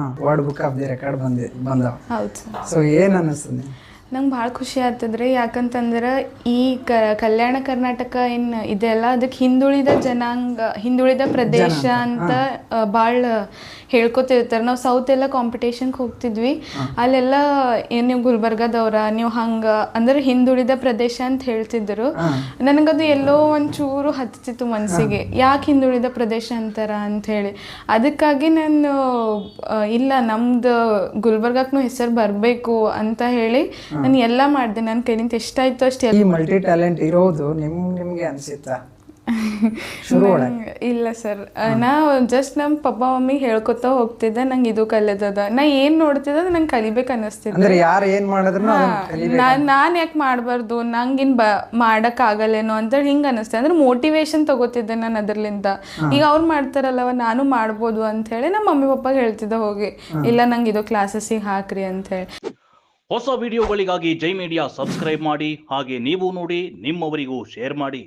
World book of the record ಬಂದವ. ಹೌದು sir. So ಏನು ಅನ್ನಿಸ್ತದೆ? ನಂಗೆ ಭಾಳ ಖುಷಿ ಆಗ್ತದ್ರಿ. ಯಾಕಂತಂದ್ರೆ ಈ ಕಲ್ಯಾಣ ಕರ್ನಾಟಕ ಏನು ಇದೆಲ್ಲ ಅದಕ್ಕೆ ಹಿಂದುಳಿದ ಪ್ರದೇಶ ಅಂತ ಭಾಳ ಹೇಳ್ಕೊತಿರ್ತಾರೆ. ನಾವು ಸೌತ್ ಎಲ್ಲ ಕಾಂಪಿಟೇಷನ್ಗೆ ಹೋಗ್ತಿದ್ವಿ, ಅಲ್ಲೆಲ್ಲ ಏನು ನೀವು ಗುಲ್ಬರ್ಗದವ್ರ, ನೀವು ಹಂಗೆ ಅಂದ್ರೆ ಹಿಂದುಳಿದ ಪ್ರದೇಶ ಅಂತ ಹೇಳ್ತಿದ್ರು. ನನಗದು ಎಲ್ಲೋ ಒಂಚೂರು ಹತ್ತಿತ್ತು ಮನಸ್ಸಿಗೆ, ಯಾಕೆ ಹಿಂದುಳಿದ ಪ್ರದೇಶ ಅಂತಾರ ಅಂಥೇಳಿ. ಅದಕ್ಕಾಗಿ ನಾನು ಇಲ್ಲ ನಮ್ದು ಗುಲ್ಬರ್ಗಕ್ಕೂ ಹೆಸರು ಬರಬೇಕು ಅಂತ ಹೇಳಿ ನಾನು ಎಲ್ಲ ಮಾಡಿದೆ. ನನ್ನ ಕೈಲಿಂದ ಎಷ್ಟಾಯ್ತು ಅಷ್ಟು. ಈ ಮಲ್ಟಿ ಟ್ಯಾಲೆಂಟ್ ಇರೋದು ನಿಮ್ಗೆ ಅನಿಸುತ್ತಾ? ಇಲ್ಲ ಸರ್, ನಾ ಜಸ್ಟ್ ನಮ್ಮ ಪಪ್ಪ ಮಮ್ಮಿ ಹೇಳ್ಕೊತಾ ಹೋಗ್ತಿದ್ದೆ, ನಂಗೆ ಇದು ಕಲಿಯೋದದ, ನಾ ಏನು ನೋಡ್ತಿದ್ದ ನಂಗೆ ಕಲಿಬೇಕು ಅನ್ನಿಸ್ತಿದ್ದೆ. ಯಾರು ಏನು ಮಾಡಿದ್ರು ನಾನು ಯಾಕೆ ಮಾಡಬಾರ್ದು, ನಂಗಿನ್ ಮಾಡೋಕ್ಕಾಗಲ್ಲೇನೋ ಅಂತೇಳಿ ಹಿಂಗೆ ಅನ್ನಿಸ್ತೆ. ಅಂದ್ರೆ ಮೋಟಿವೇಶನ್ ತಗೋತಿದ್ದೆ ನಾನು ಅದರ್ಲಿಂದ. ಈಗ ಅವ್ರು ಮಾಡ್ತಾರಲ್ಲವ ನಾನು ಮಾಡ್ಬೋದು ಅಂಥೇಳಿ ನಮ್ಮ ಮಮ್ಮಿ ಪಪ್ಪ ಹೇಳ್ತಿದ್ದೆ ಹೋಗಿ, ಇಲ್ಲ ನಂಗೆ ಇದು ಕ್ಲಾಸಸ್ಸಿಗೆ ಹಾಕ್ರಿ ಅಂಥೇಳಿ. ಹೊಸ ವಿಡಿಯೋಗಳಿಗಾಗಿ ಜೈ ಮೀಡಿಯಾ ಸಬ್ಸ್ಕ್ರೈಬ್ ಮಾಡಿ, ಹಾಗೆ ನೀವು ನೋಡಿ ನಿಮ್ಮವರಿಗೂ ಶೇರ್ ಮಾಡಿ.